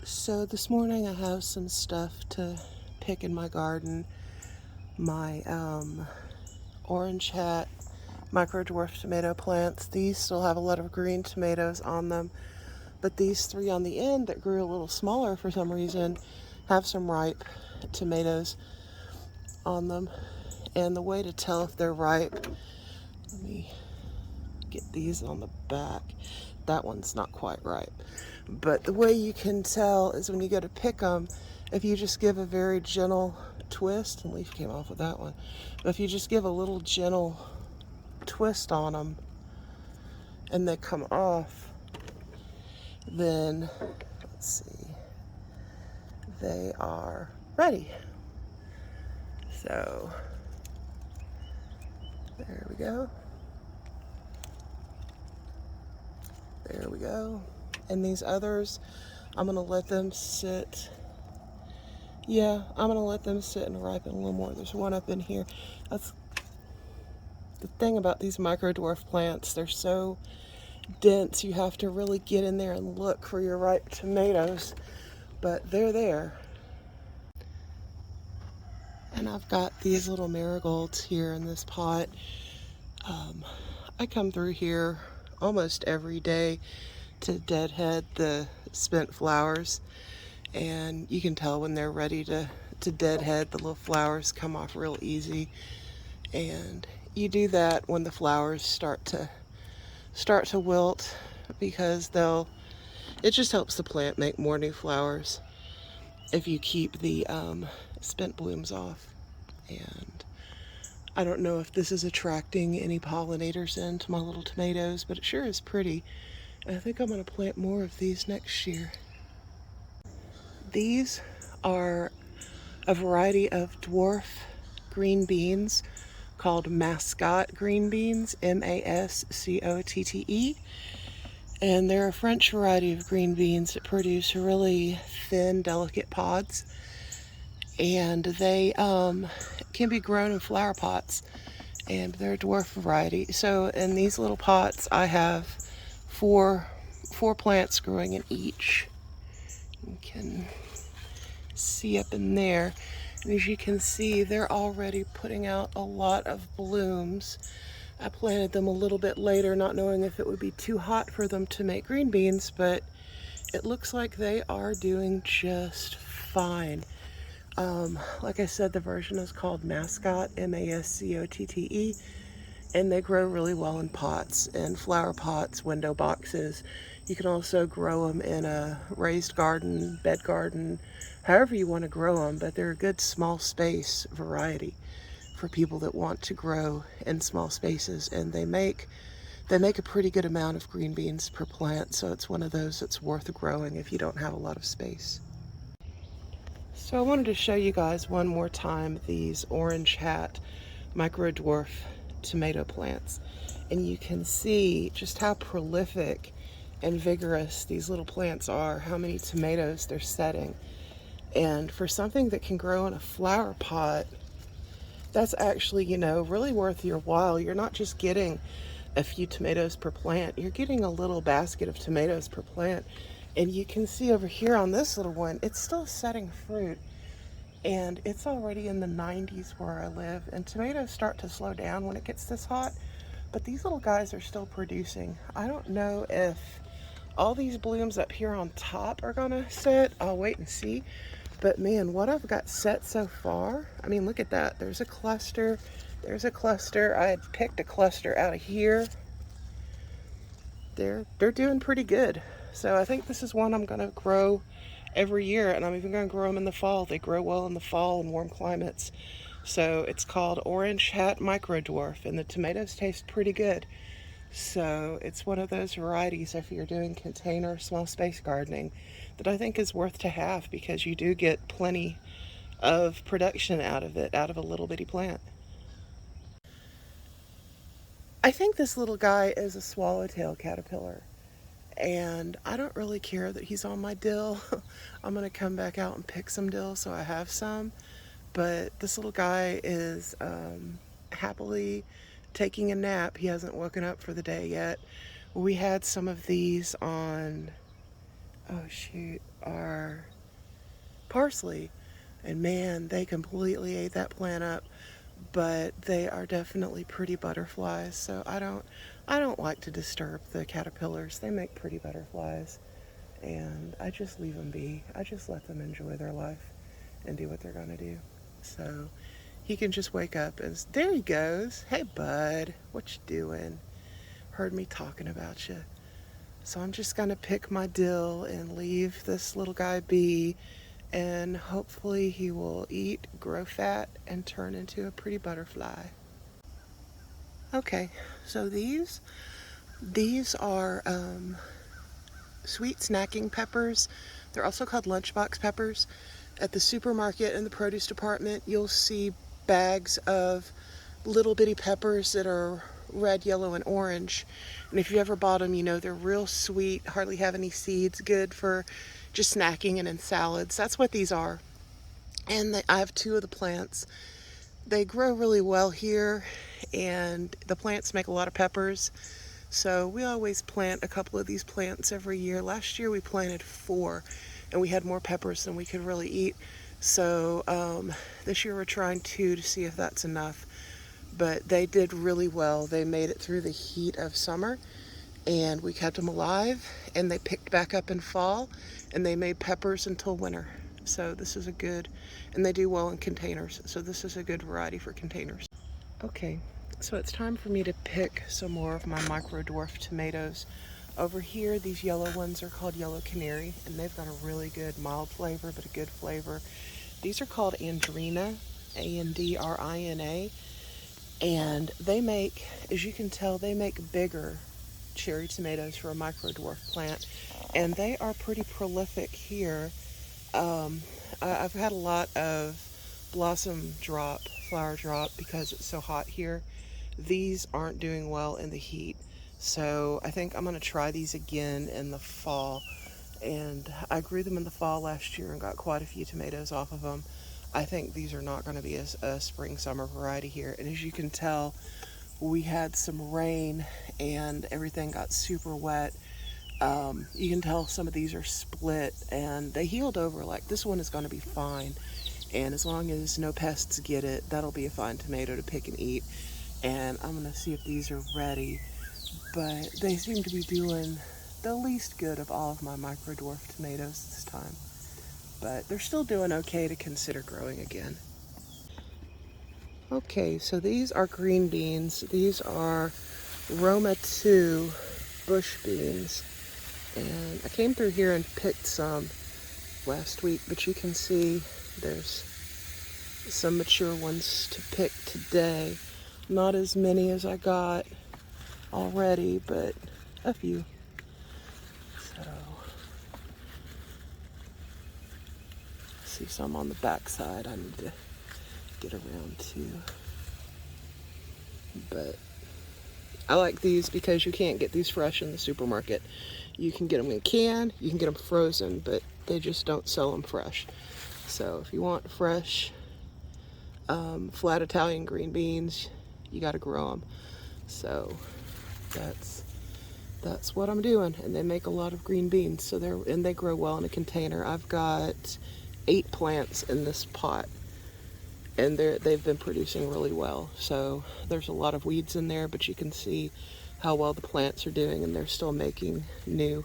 So this morning I have some stuff to pick in my garden. My orange hat micro dwarf tomato plants. These still have a lot of green tomatoes on them, but these three on the end that grew a little smaller for some reason have some ripe tomatoes on them. And the way to tell if they're ripe, let me get these on the back. That one's not quite ripe. But the way you can tell is when you go to pick them, if you just give a very gentle twist, and leaf came off with that one, but if you just give a little gentle twist on them and they come off, then let's see, they are ready. So there we go. There we go. And these others, I'm gonna let them sit. Yeah, I'm gonna let them sit and ripen a little more. There's one up in here. That's the thing about these micro dwarf plants. They're so dense, you have to really get in there and look for your ripe tomatoes, but they're there. And I've got these little marigolds here in this pot. I come through here almost every day to deadhead the spent flowers, and you can tell when they're ready to deadhead. The little flowers come off real easy, and you do that when the flowers start to wilt, because it just helps the plant make more new flowers if you keep the spent blooms off. And I don't know if this is attracting any pollinators into my little tomatoes, but it sure is pretty. And I think I'm going to plant more of these next year. These are a variety of dwarf green beans called Mascot green beans, Mascotte. And they're a French variety of green beans that produce really thin, delicate pods. And they can be grown in flower pots, and they're a dwarf variety. So in these little pots, I have four plants growing in each. You can see up in there, and as you can see, they're already putting out a lot of blooms. I planted them a little bit later, not knowing if it would be too hot for them to make green beans, but it looks like they are doing just fine. Like I said, the version is called Mascot, Mascotte, and they grow really well in pots, in flower pots, window boxes. You can also grow them in a raised garden, bed garden, however you want to grow them, but they're a good small space variety for people that want to grow in small spaces, and they make a pretty good amount of green beans per plant, so it's one of those that's worth growing if you don't have a lot of space. So I wanted to show you guys one more time these orange hat micro dwarf tomato plants, and you can see just how prolific and vigorous these little plants are, how many tomatoes they're setting. And for something that can grow in a flower pot, that's actually, really worth your while. You're not just getting a few tomatoes per plant, you're getting a little basket of tomatoes per plant. And you can see over here on this little one, it's still setting fruit, and it's already in the 90s where I live, and tomatoes start to slow down when it gets this hot, but these little guys are still producing. I don't know if all these blooms up here on top are gonna set. I'll wait and see. But man, what I've got set so far, I mean, look at that. There's a cluster. I had picked a cluster out of here. They're doing pretty good. So I think this is one I'm gonna grow every year, and I'm even gonna grow them in the fall. They grow well in the fall in warm climates. So it's called Orange Hat Micro Dwarf, and the tomatoes taste pretty good. So it's one of those varieties, if you're doing container small space gardening, that I think is worth to have, because you do get plenty of production out of it, out of a little bitty plant. I think this little guy is a swallowtail caterpillar, and I don't really care that he's on my dill. I'm gonna come back out and pick some dill so I have some, but this little guy is happily taking a nap. He hasn't woken up for the day yet. We had some of these on oh shoot, are parsley. And man, they completely ate that plant up. But they are definitely pretty butterflies, so I don't like to disturb the caterpillars. They make pretty butterflies, and I just leave them be. I just let them enjoy their life and do what they're gonna do. So he can just wake up and there he goes. Hey bud, what you doing? Heard me talking about you. So I'm just gonna pick my dill and leave this little guy be, and hopefully he will eat, grow fat, and turn into a pretty butterfly. Okay, so these are sweet snacking peppers. They're also called lunchbox peppers. At the supermarket in the produce department, you'll see bags of little bitty peppers that are red, yellow, and orange. And if you ever bought them, you know they're real sweet, hardly have any seeds, good for just snacking and in salads. That's what these are. And I have two of the plants. They grow really well here, and the plants make a lot of peppers. So we always plant a couple of these plants every year. Last year we planted 4, and we had more peppers than we could really eat. So this year we're trying 2 to see if that's enough. But they did really well. They made it through the heat of summer, and we kept them alive, and they picked back up in fall, and they made peppers until winter. So this is a good, and they do well in containers. So this is a good variety for containers. Okay, so it's time for me to pick some more of my micro dwarf tomatoes. Over here, these yellow ones are called yellow canary, and they've got a really good mild flavor, but a good flavor. These are called Andrina, Andrina, and they make, as you can tell, they make bigger cherry tomatoes for a micro dwarf plant, and they are pretty prolific here. I've had a lot of blossom drop, flower drop, because it's so hot here. These aren't doing well in the heat, so I think I'm going to try these again in the fall. And I grew them in the fall last year and got quite a few tomatoes off of them. I think these are not going to be a spring summer variety here, and as you can tell, we had some rain and everything got super wet. You can tell some of these are split, and they healed over. Like this one is going to be fine, and as long as no pests get it, that'll be a fine tomato to pick and eat. And I'm going to see if these are ready, but they seem to be doing the least good of all of my micro dwarf tomatoes this time, but they're still doing okay to consider growing again. Okay, so these are green beans. These are Roma 2 bush beans. And I came through here and picked some last week, but you can see there's some mature ones to pick today. Not as many as I got already, but a few. So, see some on the back side I need to get around to. But I like these because you can't get these fresh in the supermarket. You can get them in a can, you can get them frozen, but they just don't sell them fresh. So if you want fresh, flat Italian green beans, you got to grow them. So that's what I'm doing, and they make a lot of green beans. So they grow well in a container. I've got 8 plants in this pot, and they've been producing really well. So there's a lot of weeds in there, but you can see how well the plants are doing, and they're still making new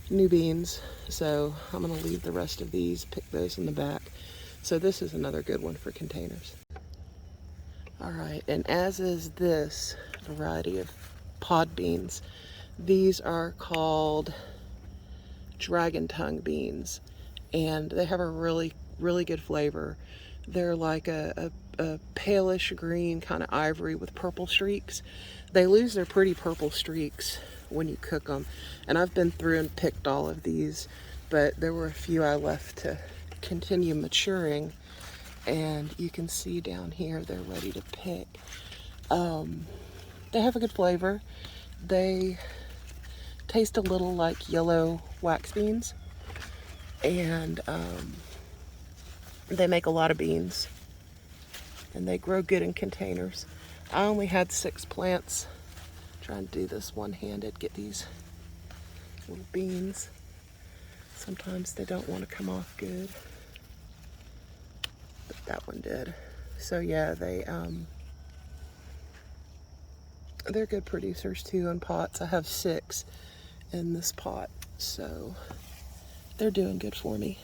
beans. So I'm going to leave the rest of these, pick those in the back. So this is another good one for containers. All right, and as is this variety of pod beans, these are called dragon tongue beans, and they have a really, really good flavor. They're like a palish green, kind of ivory with purple streaks. They lose their pretty purple streaks when you cook them, and I've been through and picked all of these, but there were a few I left to continue maturing, and you can see down here they're ready to pick. They have a good flavor. They taste a little like yellow wax beans, and they make a lot of beans, and they grow good in containers. I only had 6 plants. I'm trying to do this one-handed, get these little beans. Sometimes they don't want to come off good, but that one did. So yeah, they're good producers too in pots. I have 6 in this pot, so they're doing good for me.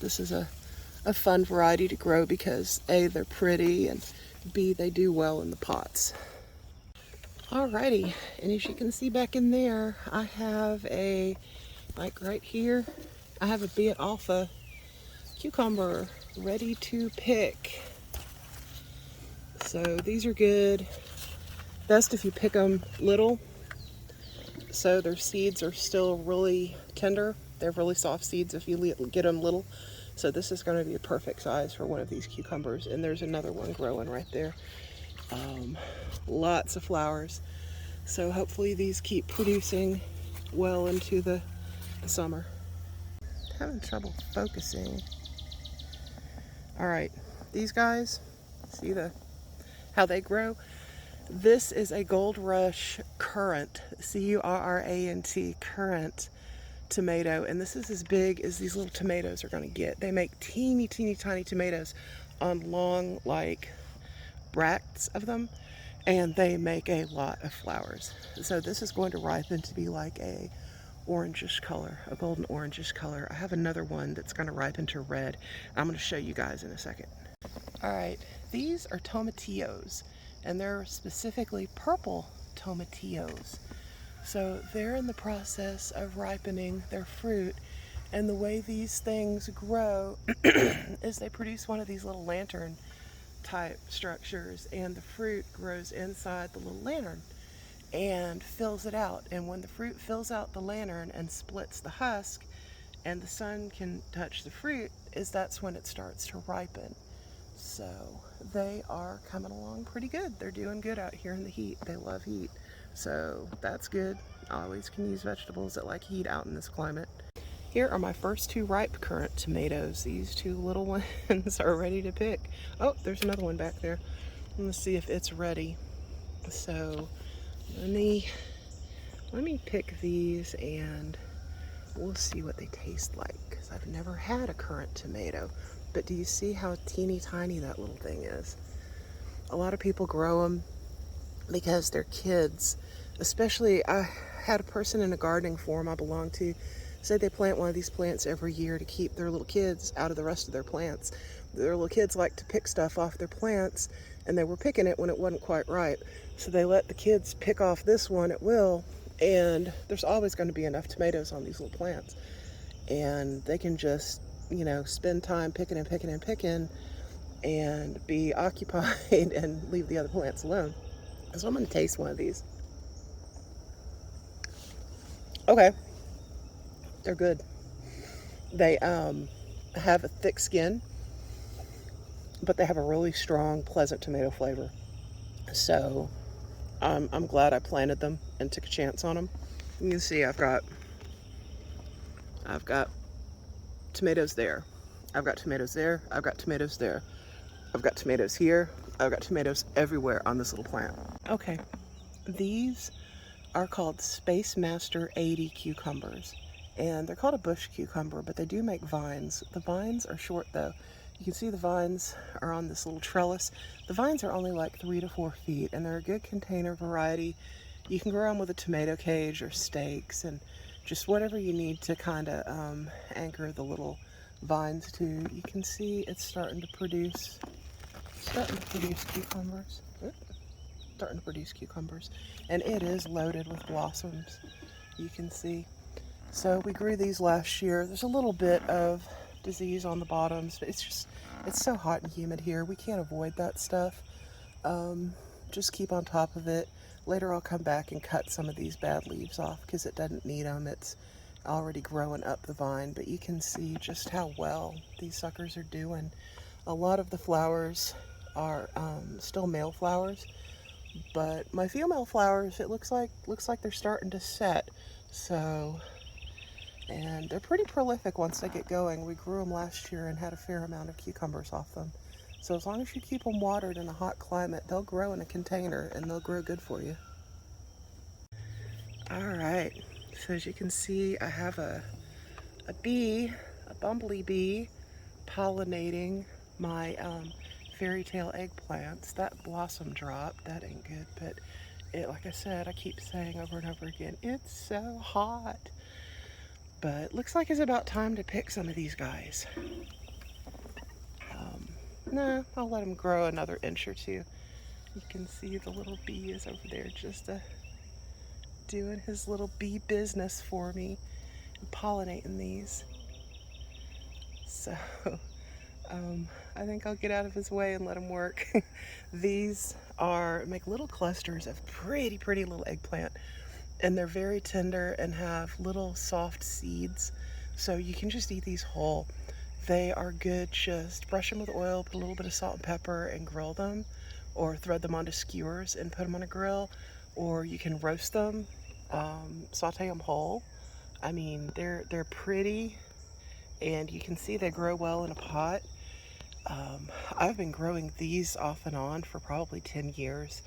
This is a fun variety to grow because A, they're pretty, and B, they do well in the pots. Alrighty, and as you can see back in there, I have like right here, I have a Beet Alpha cucumber ready to pick. So these are good. Best if you pick them little, so their seeds are still really tender. They're really soft seeds if you get them little. So this is going to be a perfect size for one of these cucumbers. And there's another one growing right there. Lots of flowers. So hopefully these keep producing well into the summer. Having trouble focusing. All right, these guys, see how they grow? This is a Gold Rush currant, C-U-R-R-A-N-T, currant tomato, and this is as big as these little tomatoes are going to get. They make teeny tiny tomatoes on long like bracts of them, and they make a lot of flowers. So this is going to ripen to be like a orangish color, a golden orangish color. I have another one that's going to ripen to red. I'm going to show you guys in a second. All right, these are tomatillos, and they're specifically purple tomatillos. So they're in the process of ripening their fruit, and the way these things grow is they produce one of these little lantern type structures, and the fruit grows inside the little lantern and fills it out. And when the fruit fills out the lantern and splits the husk and the sun can touch the fruit, that's when it starts to ripen. So they are coming along pretty good. They're doing good out here in the heat. They love heat. So that's good. I always can use vegetables that like heat out in this climate. Here are my first 2 ripe currant tomatoes. These 2 little ones are ready to pick. Oh, there's another one back there. Let's see if it's ready. So let me pick these and we'll see what they taste like, because I've never had a currant tomato. But do you see how teeny tiny that little thing is? A lot of people grow them because their kids, especially, I had a person in a gardening forum I belong to, said they plant one of these plants every year to keep their little kids out of the rest of their plants. Their little kids like to pick stuff off their plants, and they were picking it when it wasn't quite ripe. So they let the kids pick off this one at will, and there's always going to be enough tomatoes on these little plants. And they can just, spend time picking and be occupied and leave the other plants alone. So I'm going to taste one of these. Okay, they're good. They have a thick skin, but they have a really strong, pleasant tomato flavor. So I'm glad I planted them and took a chance on them. You can see I've got tomatoes there. I've got tomatoes there. I've got tomatoes there. I've got tomatoes here. I've got tomatoes everywhere on this little plant. Okay, these are called Space Master 80 cucumbers. And they're called a bush cucumber, but they do make vines. The vines are short though. You can see the vines are on this little trellis. The vines are only like 3 to 4 feet, and they're a good container variety. You can grow them with a tomato cage or stakes and just whatever you need to kind of anchor the little vines to. You can see it's starting to produce cucumbers. Starting to produce cucumbers, and it is loaded with blossoms. You can see. So we grew these last year. There's a little bit of disease on the bottoms, but it's so hot and humid here. We can't avoid that stuff. Just keep on top of it. Later I'll come back and cut some of these bad leaves off because it doesn't need them. It's already growing up the vine, but you can see just how well these suckers are doing. A lot of the flowers are still male flowers, but my female flowers, it looks like they're starting to set. So, and they're pretty prolific once they get going. We grew them last year and had a fair amount of cucumbers off them. So as long as you keep them watered in a hot climate, they'll grow in a container and they'll grow good for you. All right, So as you can see, I have a bee, a bumblebee bee, pollinating my fairy tale eggplants. That blossom dropped. That ain't good, but it, like I said, I keep saying over and over again, it's so hot. But looks like it's about time to pick some of these guys. No, I'll let them grow another inch or two. You can see the little bee is over there just doing his little bee business for me and pollinating these. So I think I'll get out of his way and let him work. These make little clusters of pretty little eggplant, and they're very tender and have little soft seeds, so you can just eat these whole. They are good, just brush them with oil, put a little bit of salt and pepper and grill them, or thread them onto skewers and put them on a grill, or you can roast them, saute them whole. I mean, they're pretty, and you can see they grow well in a pot. I've been growing these off and on for probably 10 years.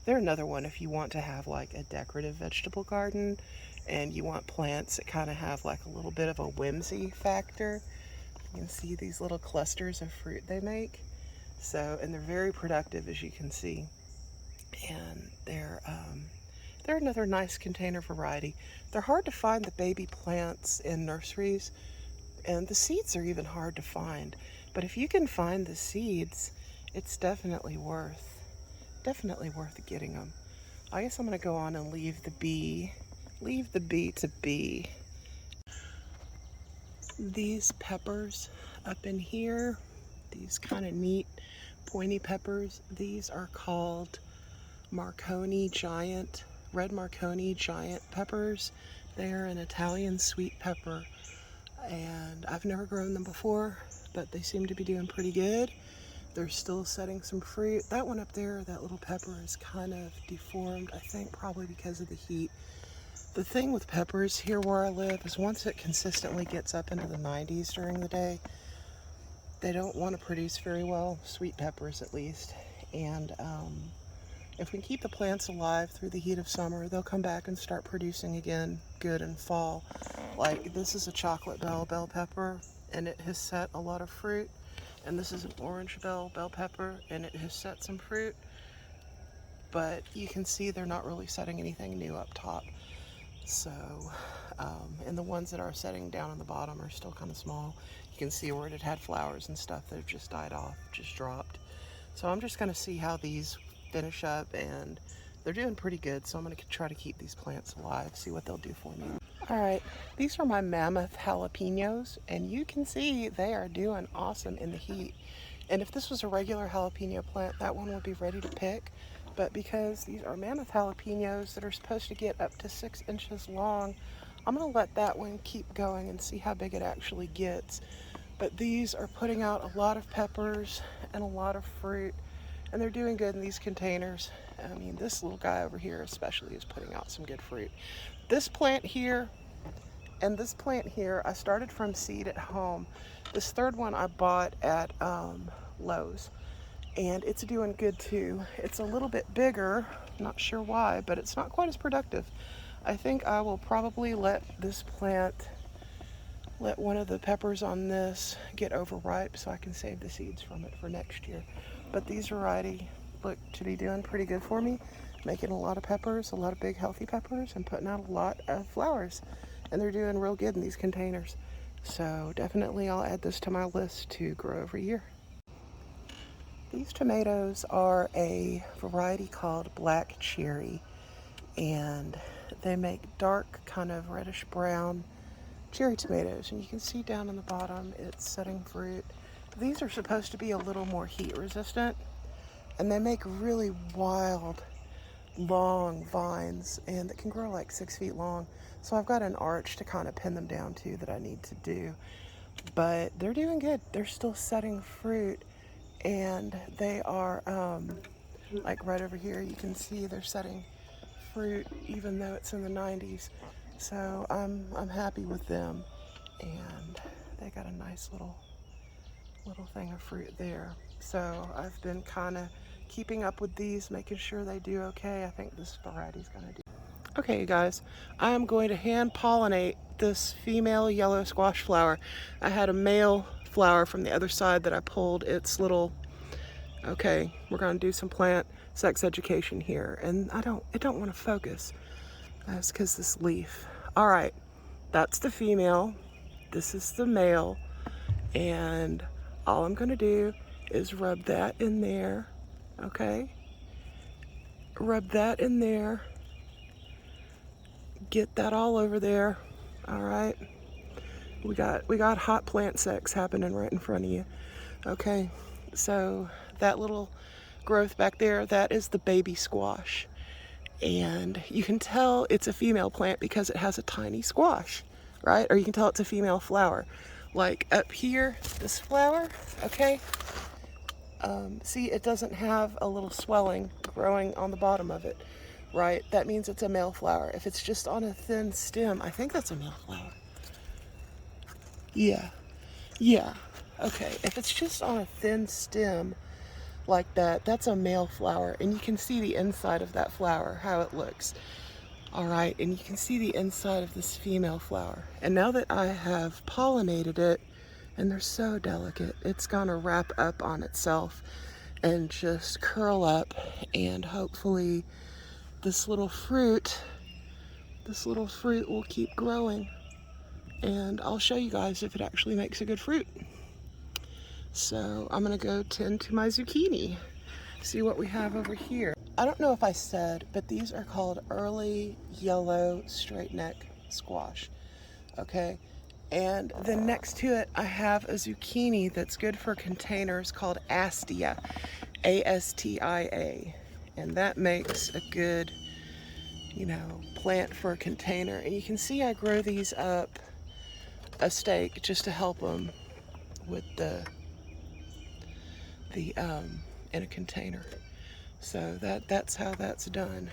They're another one if you want to have like a decorative vegetable garden and you want plants that kind of have like a little bit of a whimsy factor. You can see these little clusters of fruit they make. So, and they're very productive, as you can see. And they're another nice container variety. They're hard to find, the baby plants in nurseries, and the seeds are even hard to find. But if you can find the seeds, it's definitely worth getting them. I guess I'm gonna go on and leave the bee to be. These peppers up in here, these kind of neat pointy peppers, these are called Marconi giant, red Marconi giant peppers. They're an Italian sweet pepper, and I've never grown them before, but they seem to be doing pretty good. They're still setting some fruit. That one up there, that little pepper, is kind of deformed, I think probably because of the heat. The thing with peppers here where I live is once it consistently gets up into the 90s during the day, they don't want to produce very well, sweet peppers at least. And if we keep the plants alive through the heat of summer, they'll come back and start producing again good in fall. Like this is a chocolate bell pepper, and it has set a lot of fruit. And this is an orange bell pepper, and it has set some fruit. But you can see they're not really setting anything new up top. So, and the ones that are setting down on the bottom are still kind of small. You can see where it had flowers and stuff that have just died off, just dropped. So I'm just going to see how these finish up, and they're doing pretty good. So I'm going to try to keep these plants alive, see what they'll do for me. All right, these are my mammoth jalapenos, and you can see they are doing awesome in the heat. And if this was a regular jalapeno plant, that one would be ready to pick. But because these are mammoth jalapenos that are supposed to get up to 6 inches long, I'm gonna let that one keep going and see how big it actually gets. But these are putting out a lot of peppers and a lot of fruit, and they're doing good in these containers. I mean, this little guy over here especially is putting out some good fruit. This plant here and this plant here, I started from seed at home. This third one I bought at Lowe's, and it's doing good too. It's a little bit bigger, not sure why, but it's not quite as productive. I think I will probably let one of the peppers on this get overripe so I can save the seeds from it for next year. But these variety look to be doing pretty good for me, making a lot of peppers, a lot of big healthy peppers, and putting out a lot of flowers. And they're doing real good in these containers. So definitely I'll add this to my list to grow every year. These tomatoes are a variety called black cherry, and they make dark, kind of reddish brown cherry tomatoes. And you can see down in the bottom it's setting fruit. These are supposed to be a little more heat resistant, and they make really wild, long vines, and it can grow like 6 feet long. So I've got an arch to kind of pin them down to that I need to do. But they're doing good. They're still setting fruit, and they are like right over here you can see they're setting fruit even though it's in the 90s. So I'm happy with them, and they got a nice little thing of fruit there. So I've been kind of keeping up with these, making sure they do okay. I think this variety's gonna do. Okay, you guys, I am going to hand pollinate this female yellow squash flower. I had a male flower from the other side that I pulled its little, okay, we're gonna do some plant sex education here. And it don't wanna focus. That's because this leaf. All right, that's the female. This is the male. And all I'm gonna do is rub that in there, okay? Rub that in there. Get that all over there. All right. We got hot plant sex happening right in front of you. Okay. So that little growth back there, that is the baby squash. And you can tell it's a female plant because it has a tiny squash, right? Or you can tell it's a female flower. Like up here, this flower, okay? See, it doesn't have a little swelling growing on the bottom of it, right? That means it's a male flower. If it's just on a thin stem, I think that's a male flower. Yeah, yeah, okay. If it's just on a thin stem like that, that's a male flower. And you can see the inside of that flower, how it looks. All right, and you can see the inside of this female flower. And now that I have pollinated it, and they're so delicate, it's gonna wrap up on itself and just curl up, and hopefully this little fruit will keep growing, and I'll show you guys if it actually makes a good fruit. So I'm gonna go tend to my zucchini, see what we have over here. I don't know if I said, but these are called early yellow straight neck squash, okay? And then next to it, I have a zucchini that's good for containers called Astia, A-S-T-I-A. And that makes a good, plant for a container. And you can see I grow these up a stake just to help them with the in a container. So that's how that's done.